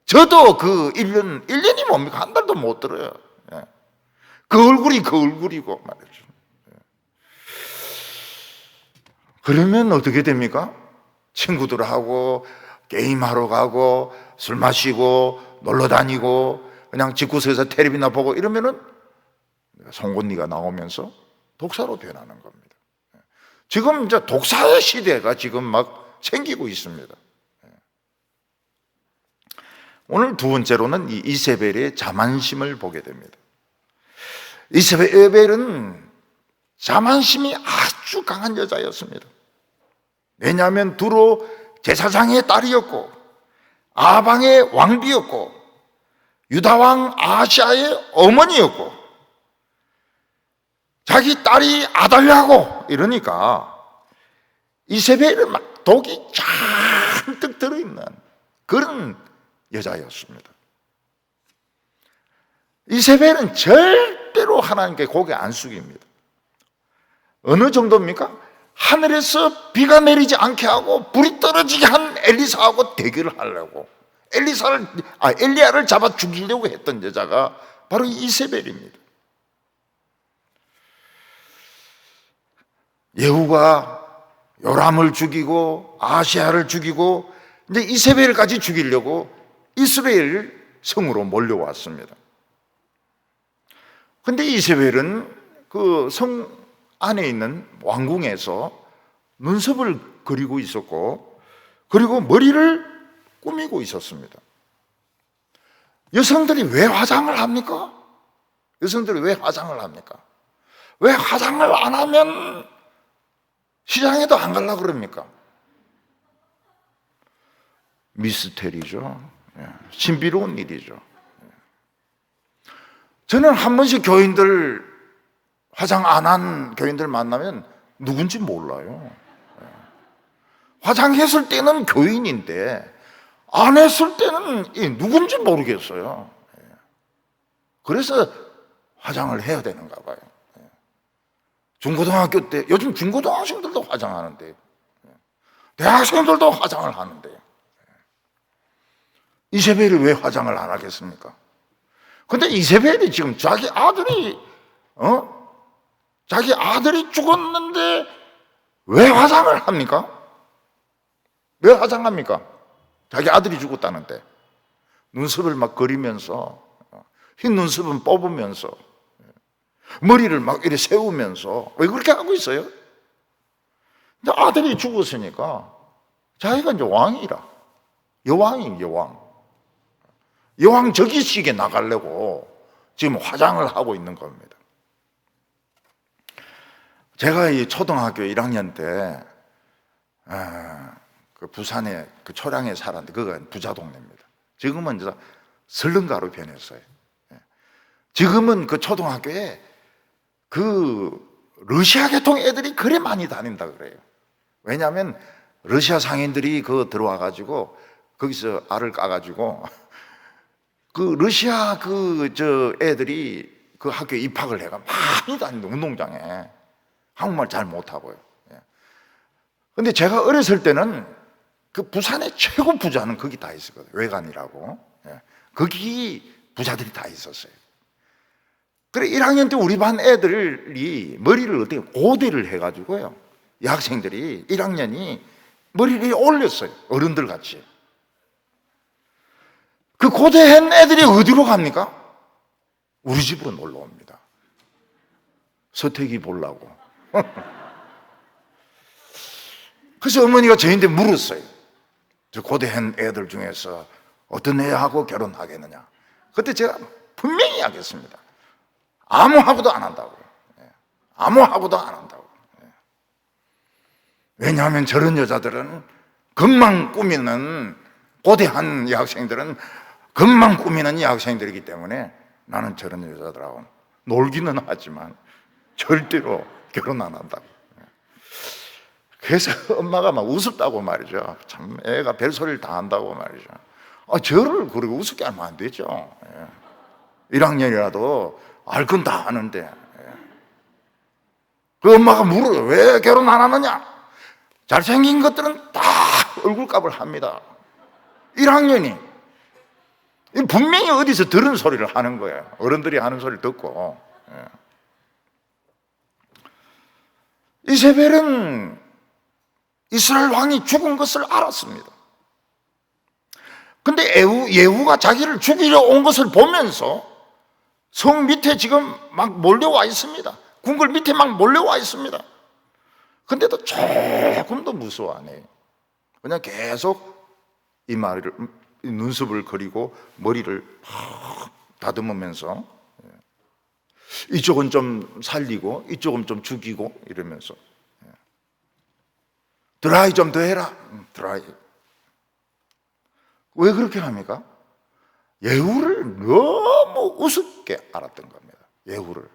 A: 저도 그 1년이 뭡니까? 한 달도 못 들어요. 그 얼굴이고 말이죠. 그러면 어떻게 됩니까? 친구들하고 게임하러 가고 술 마시고 놀러 다니고 그냥 집구석에서 텔레비나 보고 이러면은 송곳니가 나오면서 독사로 변하는 겁니다. 지금 이제 독사의 시대가 지금 막 생기고 있습니다. 오늘 두 번째로는 이 이세벨의 자만심을 보게 됩니다. 이세벨은 자만심이 아주 강한 여자였습니다. 왜냐하면 두로 제사장의 딸이었고 아방의 왕비였고 유다왕 아시아의 어머니였고 자기 딸이 아달랴고 이러니까 이세벨은 막 독이 잔뜩 들어있는 그런 여자였습니다. 이세벨은 절대로 하나님께 고개 안 숙입니다. 어느 정도입니까? 하늘에서 비가 내리지 않게 하고 불이 떨어지게 한 엘리사하고 대결을 하려고 엘리야를 잡아 죽이려고 했던 여자가 바로 이세벨입니다. 예후가 요람을 죽이고 아시아를 죽이고 이제 이세벨까지 죽이려고 이스라엘 성으로 몰려왔습니다. 근데 이세벨은 그 성 안에 있는 왕궁에서 눈썹을 그리고 있었고 그리고 머리를 꾸미고 있었습니다. 여성들이 왜 화장을 합니까? 여성들이 왜 화장을 합니까? 왜 화장을 안 하면 시장에도 안 가려고 그럽니까? 미스테리죠. 신비로운 일이죠. 저는 한 번씩 교인들 화장 안 한 교인들 만나면 누군지 몰라요. 화장했을 때는 교인인데 안 했을 때는 누군지 모르겠어요. 그래서 화장을 해야 되는가 봐요. 중고등학교 때 요즘 중고등학생들도 화장하는데 대학생들도 화장을 하는데 이세벨이 왜 화장을 안 하겠습니까? 근데 이세벨이 지금 자기 아들이 죽었는데 왜 화장을 합니까? 왜 화장합니까? 자기 아들이 죽었다는데 눈썹을 막 그리면서 흰 눈썹은 뽑으면서 머리를 막 이렇게 세우면서 왜 그렇게 하고 있어요? 근데 아들이 죽었으니까 자기가 이제 왕이라 여왕 즉위식에 나가려고 지금 화장을 하고 있는 겁니다. 제가 이 초등학교 1학년 때 그 부산에 그 초량에 살았는데 그건 부자 동네입니다. 지금은 이제 설렁가로 변했어요. 지금은 그 초등학교에 그 러시아 계통 애들이 그래 많이 다닌다 그래요. 왜냐하면 러시아 상인들이 그 들어와 가지고 거기서 알을 까가지고 그 러시아 애들이 그 학교에 입학을 해가 많이 다닌다. 운동장에 한국말 잘 못하고요. 근데 제가 어렸을 때는 그 부산의 최고 부자는 거기 다 있었거든요. 외관이라고. 거기 부자들이 다 있었어요. 그래 1학년 때 우리 반 애들이 머리를 어떻게 고대를 해가지고요. 여학생들이 1학년이 머리를 올렸어요. 어른들 같이. 그 고대한 애들이 어디로 갑니까? 우리 집으로 놀러 옵니다. 서태기 보려고. 그래서 어머니가 저희한테 물었어요. 저 고대한 애들 중에서 어떤 애하고 결혼하겠느냐. 그때 제가 분명히 하겠습니다. 아무하고도 안 한다고. 아무하고도 안 한다고. 왜냐하면 저런 여자들은 금방 꾸미는 고대한 여학생들은 금방 꾸미는 여학생들이기 때문에 나는 저런 여자들하고 놀기는 하지만 절대로 결혼 안 한다고. 그래서 엄마가 막 우습다고 말이죠. 참 애가 별소리를 다 한다고 말이죠. 저를 그러고 우습게 하면 안 되죠. 1학년이라도 알 건 다 아는데. 그 엄마가 물어요. 왜 결혼 안 하느냐? 잘생긴 것들은 다 얼굴값을 합니다. 1학년이 분명히 어디서 들은 소리를 하는 거예요. 어른들이 하는 소리를 듣고. 이세벨은 이스라엘 왕이 죽은 것을 알았습니다. 근데 예후가 자기를 죽이려 온 것을 보면서 성 밑에 지금 막 몰려와 있습니다. 궁궐 밑에 막 몰려와 있습니다. 근데도 조금도 무서워 안 해요. 그냥 계속 이마를, 눈썹을 그리고 머리를 다듬으면서 이쪽은 좀 살리고 이쪽은 좀 죽이고 이러면서 드라이 좀 더 해라. 드라이. 왜 그렇게 합니까? 예후를 너무 우습게 알았던 겁니다. 예후를.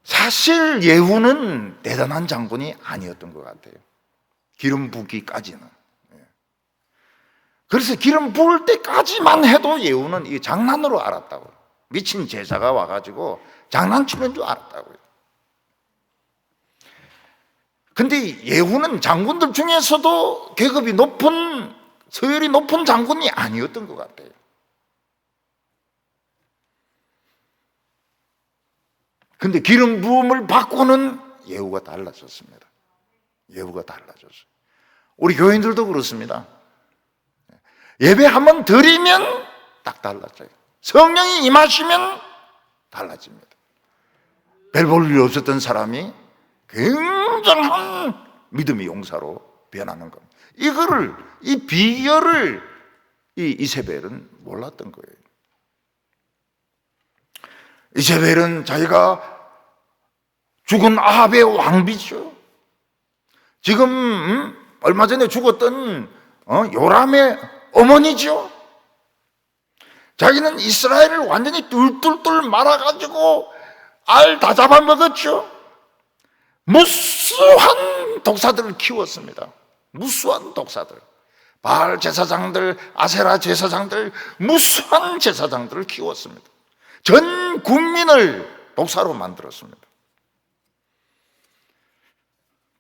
A: 사실 예후는 대단한 장군이 아니었던 것 같아요. 기름 붓기까지는. 그래서 기름 부을 때까지만 해도 예후는 이 장난으로 알았다고요. 미친 제자가 와가지고 장난치는 줄 알았다고요. 근데 예후는 장군들 중에서도 계급이 높은, 서열이 높은 장군이 아니었던 것 같아요. 근데 기름 부음을 받고는 예후가 달라졌습니다. 예후가 달라졌어요. 우리 교인들도 그렇습니다. 예배 한번 드리면 딱 달라져요. 성령이 임하시면 달라집니다. 별 볼 일 없었던 사람이 굉장한 믿음의 용사로 변하는 겁니다. 이 비결을 이 이세벨은 몰랐던 거예요. 이세벨은 자기가 죽은 아합의 왕비죠. 지금 얼마 전에 죽었던 요람의 어머니죠. 자기는 이스라엘을 완전히 뚫뚫뚫 말아가지고 알 다 잡아먹었죠. 무수한 독사들을 키웠습니다. 무수한 독사들, 바알 제사장들, 아세라 제사장들, 무수한 제사장들을 키웠습니다. 전 국민을 독사로 만들었습니다.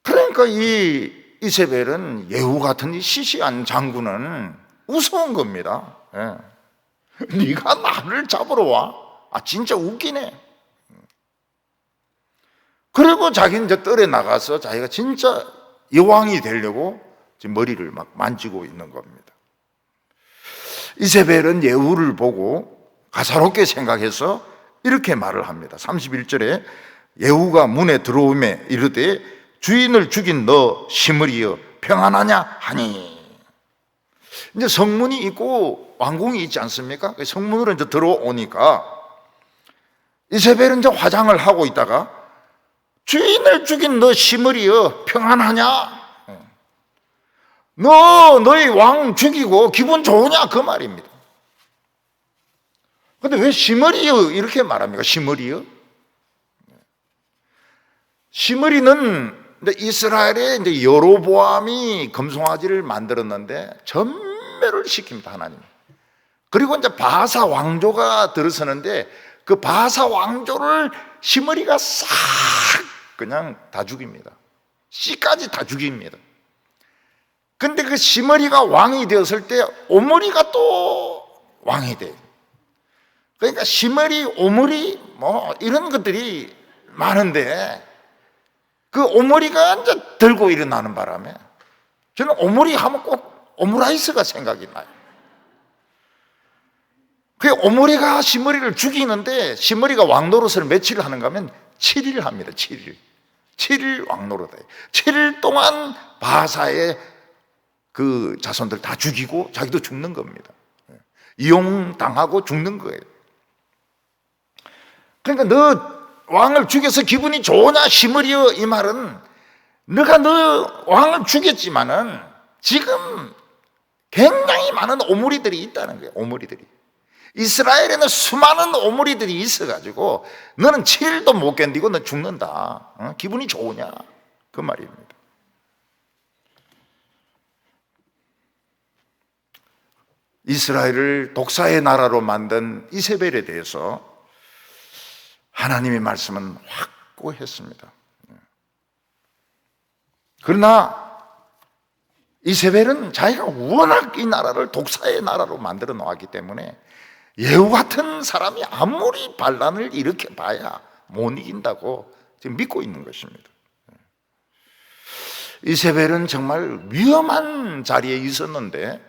A: 그러니까 이 이세벨은 예후 같은 이 시시한 장군은 우스운 겁니다. 예. 네가 나를 잡으러 와? 진짜 웃기네. 그리고 자기는 이제 뜰에 나가서 자기가 진짜 여왕이 되려고 지금 머리를 막 만지고 있는 겁니다. 이세벨은 예후를 보고 가사롭게 생각해서 이렇게 말을 합니다. 31절에 예후가 문에 들어오매 이르되 주인을 죽인 너 시므리여 평안하냐 하니. 이제 성문이 있고 왕궁이 있지 않습니까? 성문으로 이제 들어오니까 이세벨은 이제 화장을 하고 있다가 주인을 죽인 너 시므리여 평안하냐? 너희 왕 죽이고 기분 좋으냐? 그 말입니다. 근데 왜 시므리여 이렇게 말합니까? 시므리여? 시므리는 이스라엘에 이제 여로보암이 금송아지를 만들었는데 전멸을 시킵니다, 하나님. 그리고 이제 바사 왕조가 들어서는데 그 바사 왕조를 시므리가 싹 그냥 다 죽입니다. 씨까지 다 죽입니다. 근데 그 시므리가 왕이 되었을 때 오므리가 또 왕이 돼요. 그러니까 시므리, 오므리 뭐 이런 것들이 많은데 그 오므리가 이제 들고 일어나는 바람에 저는 오므리 하면 꼭 오므라이스가 생각이 나요. 그 오므리가 시므리를 죽이는데 시므리가 왕노릇을 며칠 하는가 하면 7일 합니다. 7일. 7일 왕노릇해요. 7일 동안 바사의 그 자손들 다 죽이고 자기도 죽는 겁니다. 이용당하고 죽는 거예요. 그러니까 너 왕을 죽여서 기분이 좋으냐 시므리여, 이 말은 너가 너 왕을 죽였지만은 지금 굉장히 많은 오므리들이 있다는 거예요. 오므리들이 이스라엘에는 수많은 오므리들이 있어가지고 너는 7일도 못 견디고 너 죽는다. 기분이 좋으냐 그 말입니다. 이스라엘을 독사의 나라로 만든 이세벨에 대해서 하나님의 말씀은 확고했습니다. 그러나 이세벨은 자기가 워낙 이 나라를 독사의 나라로 만들어 놓았기 때문에 예후 같은 사람이 아무리 반란을 일으켜 봐야 못 이긴다고 지금 믿고 있는 것입니다. 이세벨은 정말 위험한 자리에 있었는데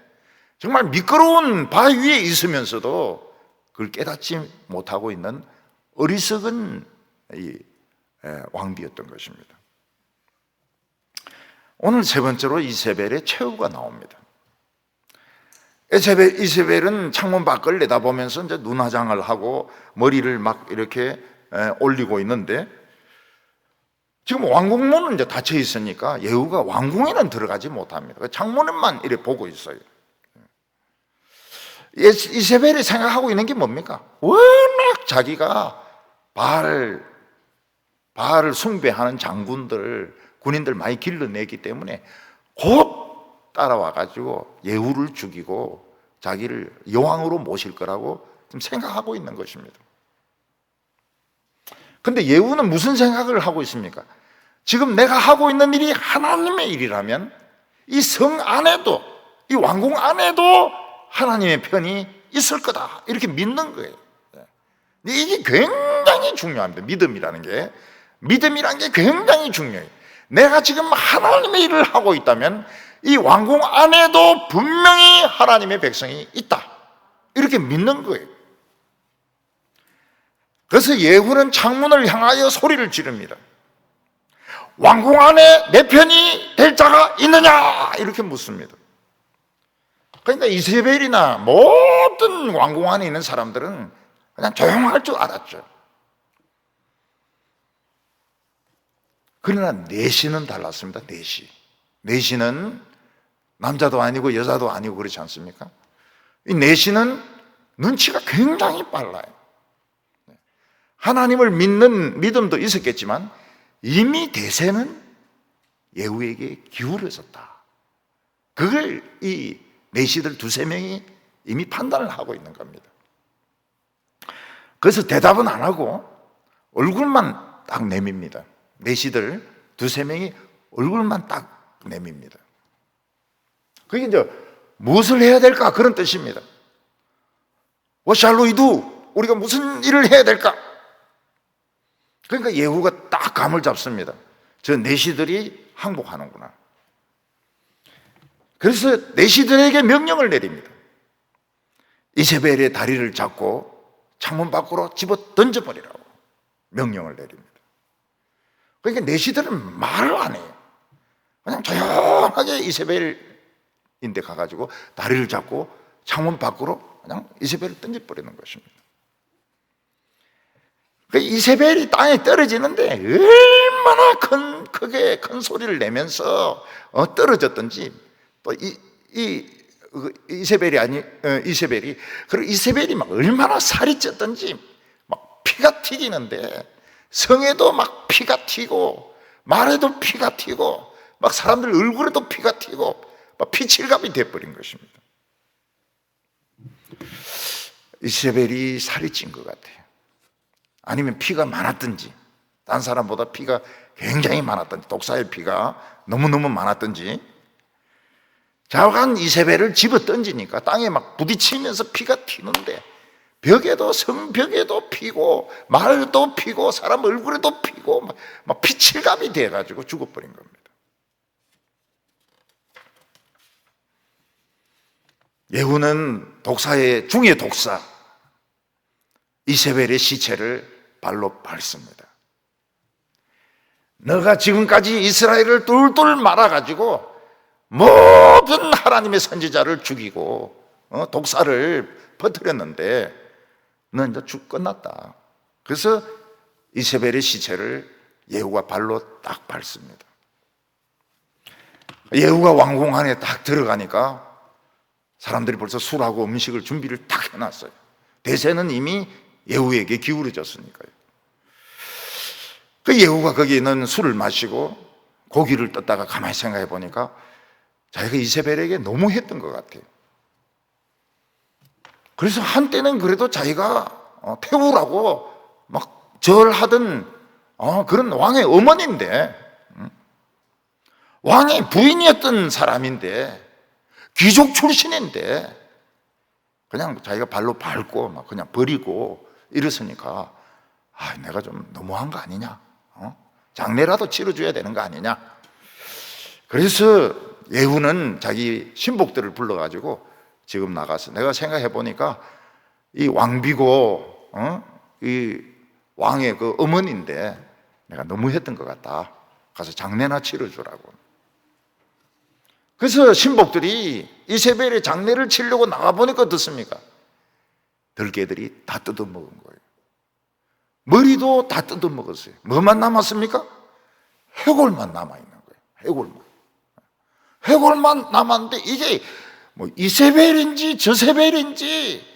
A: 정말 미끄러운 바위 위에 있으면서도 그걸 깨닫지 못하고 있는 어리석은 이 왕비였던 것입니다. 오늘 세 번째로 이세벨의 최후가 나옵니다. 이세벨은 창문 밖을 내다보면서 이제 눈화장을 하고 머리를 막 이렇게 올리고 있는데, 지금 왕궁문은 이제 닫혀 있으니까 예후가 왕궁에는 들어가지 못합니다. 창문에만 이렇게 보고 있어요. 이세벨이 생각하고 있는 게 뭡니까? 워낙 자기가 바알을 숭배하는 장군들, 군인들 많이 길러내기 때문에 곧 따라와가지고 예후를 죽이고 자기를 여왕으로 모실 거라고 지금 생각하고 있는 것입니다. 근데 예후는 무슨 생각을 하고 있습니까? 지금 내가 하고 있는 일이 하나님의 일이라면 이 성 안에도, 이 왕궁 안에도 하나님의 편이 있을 거다, 이렇게 믿는 거예요. 이게 굉장히 중요합니다. 믿음이라는 게 굉장히 중요해요. 내가 지금 하나님의 일을 하고 있다면 이 왕궁 안에도 분명히 하나님의 백성이 있다, 이렇게 믿는 거예요. 그래서 예후는 창문을 향하여 소리를 지릅니다. 왕궁 안에 내 편이 될 자가 있느냐, 이렇게 묻습니다. 그러니까 이세벨이나 모든 왕궁 안에 있는 사람들은 그냥 조용할 줄 알았죠. 그러나 내시는 달랐습니다. 내시는 남자도 아니고 여자도 아니고 그렇지 않습니까? 이 내시는 눈치가 굉장히 빨라요. 하나님을 믿는 믿음도 있었겠지만 이미 대세는 예후에게 기울어졌다. 그걸 이 내시들 두세 명이 이미 판단을 하고 있는 겁니다. 그래서 대답은 안 하고 얼굴만 딱 내밉니다. 내시들 두세 명이 얼굴만 딱 내밉니다. 그게 이제 무엇을 해야 될까, 그런 뜻입니다. What shall we do? 우리가 무슨 일을 해야 될까? 그러니까 예후가 딱 감을 잡습니다. 저 내시들이 항복하는구나. 그래서 내시들에게 명령을 내립니다. 이세벨의 다리를 잡고 창문 밖으로 집어 던져버리라고 명령을 내립니다. 그러니까 내시들은 말을 안 해요. 그냥 조용하게 이세벨인데 가가지고 다리를 잡고 창문 밖으로 그냥 이세벨을 던져버리는 것입니다. 이세벨이 땅에 떨어지는데 얼마나 크게 큰 소리를 내면서 떨어졌던지, 또 이세벨이 막 얼마나 살이 쪘던지 막 피가 튀기는데, 성에도 막 피가 튀고 말에도 피가 튀고 막 사람들 얼굴에도 피가 튀고 막 피칠갑이 돼버린 것입니다. 이세벨이 살이 찐 것 같아요. 아니면 피가 많았든지, 딴 사람보다 피가 굉장히 많았든지, 독사의 피가 너무너무 많았든지, 자간 이세벨을 집어 던지니까 땅에 막 부딪히면서 피가 튀는데, 벽에도, 성벽에도 피고 말도 피고 사람 얼굴에도 피고 막 피칠갑이 돼가지고 죽어버린 겁니다. 예후는 독사의 중의 독사 이세벨의 시체를 발로 밟습니다. 너가 지금까지 이스라엘을 똘똘 말아가지고 모든 하나님의 선지자를 죽이고 독사를 퍼뜨렸는데 넌 이제 끝났다. 그래서 이세벨의 시체를 예후가 발로 딱 밟습니다. 예후가 왕궁 안에 딱 들어가니까 사람들이 벌써 술하고 음식을 준비를 딱 해놨어요. 대세는 이미 예후에게 기울어졌으니까요. 그 예후가 거기 있는 술을 마시고 고기를 떴다가 가만히 생각해 보니까 자기가 이세벨에게 너무했던 것 같아요. 그래서 한때는 그래도 자기가 태우라고 막 절하던 그런 왕의 어머니인데, 왕의 부인이었던 사람인데, 귀족 출신인데 그냥 자기가 발로 밟고 막 그냥 버리고 이랬으니까 내가 좀 너무한 거 아니냐, 장례라도 치러줘야 되는 거 아니냐. 그래서 예후는 자기 신복들을 불러가지고 지금 나가서, 내가 생각해 보니까 이 왕비고 이 왕의 그 어머니인데 내가 너무 했던 것 같다. 가서 장례나 치러주라고. 그래서 신복들이 이세벨의 장례를 치려고 나가보니까 어떻습니까? 들개들이 다 뜯어먹은 거예요. 머리도 다 뜯어먹었어요. 뭐만 남았습니까? 해골만 남아있는 거예요. 해골만 남았는데 이게 뭐 이세벨인지 저세벨인지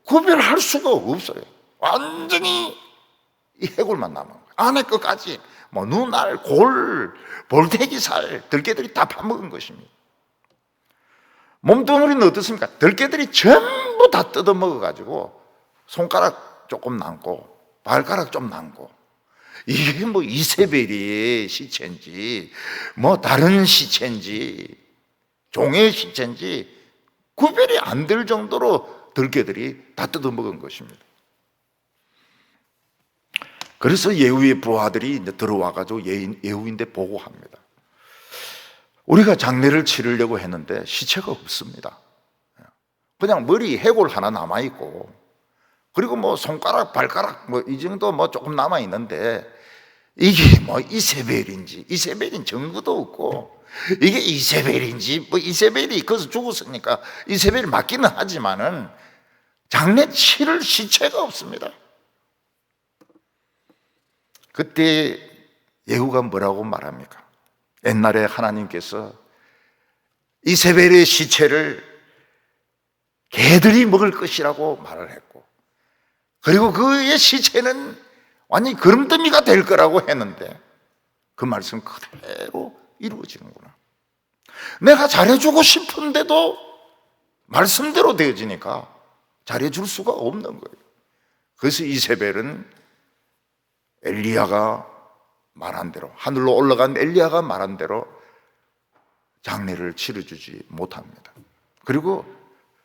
A: 구별할 수가 없어요. 완전히 이 해골만 남은 거예요. 안에 끝까지 뭐 눈알, 골, 볼태기살, 들개들이 다 파먹은 것입니다. 몸뚱아리는 어떻습니까? 들개들이 전부 다 뜯어먹어가지고 손가락 조금 남고 발가락 좀 남고, 이게 뭐 이세벨의 시체인지 뭐 다른 시체인지 종의 시체인지 구별이 안 될 정도로 들개들이 다 뜯어먹은 것입니다. 그래서 예후의 부하들이 이제 들어와가지고 예후인데 보고합니다. 우리가 장례를 치르려고 했는데 시체가 없습니다. 그냥 머리 해골 하나 남아있고, 그리고 뭐 손가락, 발가락 뭐 이 정도 뭐 조금 남아있는데, 이게 뭐 이세벨인 증거도 없고, 이게 이세벨인지 뭐 이세벨이 거기서 죽었으니까 이세벨이 맞기는 하지만은 장례 치를 시체가 없습니다. 그때 예후가 뭐라고 말합니까? 옛날에 하나님께서 이세벨의 시체를 개들이 먹을 것이라고 말을 했고, 그리고 그의 시체는 완전히 거름더미가 될 거라고 했는데 그 말씀 그대로 이루어지는구나. 내가 잘해주고 싶은데도 말씀대로 되어지니까 잘해줄 수가 없는 거예요. 그래서 이세벨은 엘리야가 말한 대로, 하늘로 올라간 엘리야가 말한 대로 장례를 치러주지 못합니다. 그리고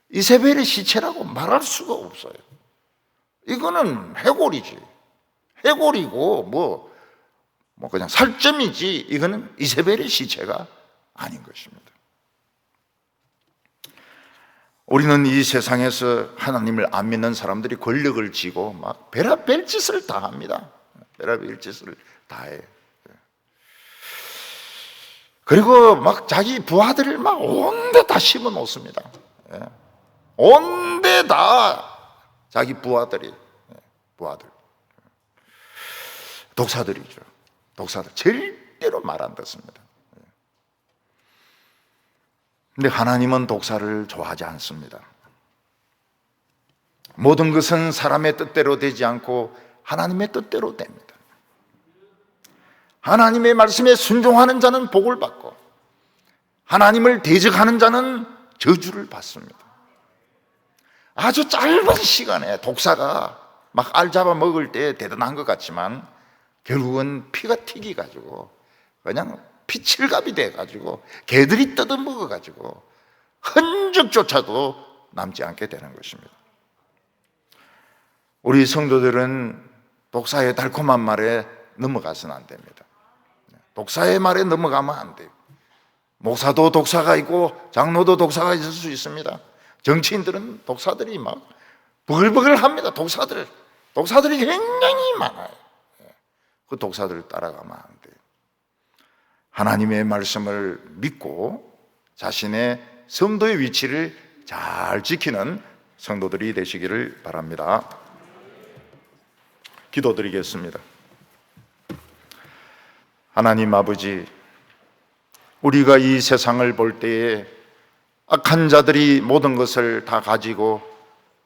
A: 이세벨의 시체라고 말할 수가 없어요. 이거는 해골이지. 해골이고 뭐 그냥 살점이지, 이거는 이세벨의 시체가 아닌 것입니다. 우리는 이 세상에서 하나님을 안 믿는 사람들이 권력을 쥐고 막 별의별 짓을 다 합니다. 별의별 짓을 다 해요. 그리고 막 자기 부하들을 막 온데 다 심어 놓습니다. 온데 다 자기 부하들 독사들이죠. 독사들 절대로 말 안 듣습니다. 근데 하나님은 독사를 좋아하지 않습니다. 모든 것은 사람의 뜻대로 되지 않고 하나님의 뜻대로 됩니다. 하나님의 말씀에 순종하는 자는 복을 받고 하나님을 대적하는 자는 저주를 받습니다. 아주 짧은 시간에 독사가 막 알 잡아먹을 때 대단한 것 같지만 결국은 피가 튀기가지고 그냥 피칠갑이 돼가지고 개들이 뜯어먹어가지고 흔적조차도 남지 않게 되는 것입니다. 우리 성도들은 독사의 달콤한 말에 넘어가서는 안 됩니다. 독사의 말에 넘어가면 안 돼요. 목사도 독사가 있고 장로도 독사가 있을 수 있습니다. 정치인들은 독사들이 막 버글버글합니다. 독사들이 굉장히 많아요. 그 독사들을 따라가면 안 돼요. 하나님의 말씀을 믿고 자신의 성도의 위치를 잘 지키는 성도들이 되시기를 바랍니다. 기도드리겠습니다. 하나님 아버지, 우리가 이 세상을 볼 때에 악한 자들이 모든 것을 다 가지고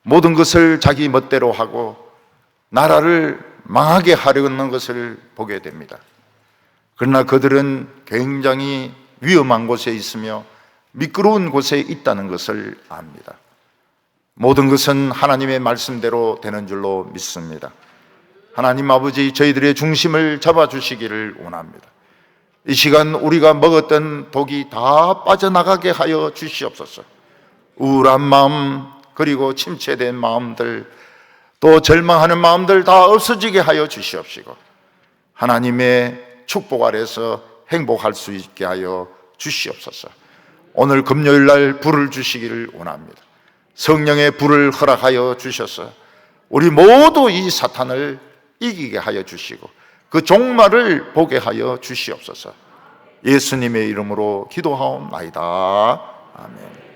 A: 모든 것을 자기 멋대로 하고 나라를 망하게 하려는 것을 보게 됩니다. 그러나 그들은 굉장히 위험한 곳에 있으며 미끄러운 곳에 있다는 것을 압니다. 모든 것은 하나님의 말씀대로 되는 줄로 믿습니다. 하나님 아버지, 저희들의 중심을 잡아주시기를 원합니다. 이 시간 우리가 먹었던 독이 다 빠져나가게 하여 주시옵소서. 우울한 마음, 그리고 침체된 마음들, 또 절망하는 마음들 다 없어지게 하여 주시옵시고 하나님의 축복 아래서 행복할 수 있게 하여 주시옵소서. 오늘 금요일 날 불을 주시기를 원합니다. 성령의 불을 허락하여 주셔서 우리 모두 이 사탄을 이기게 하여 주시고 그 종말을 보게 하여 주시옵소서. 예수님의 이름으로 기도하옵나이다. 아멘.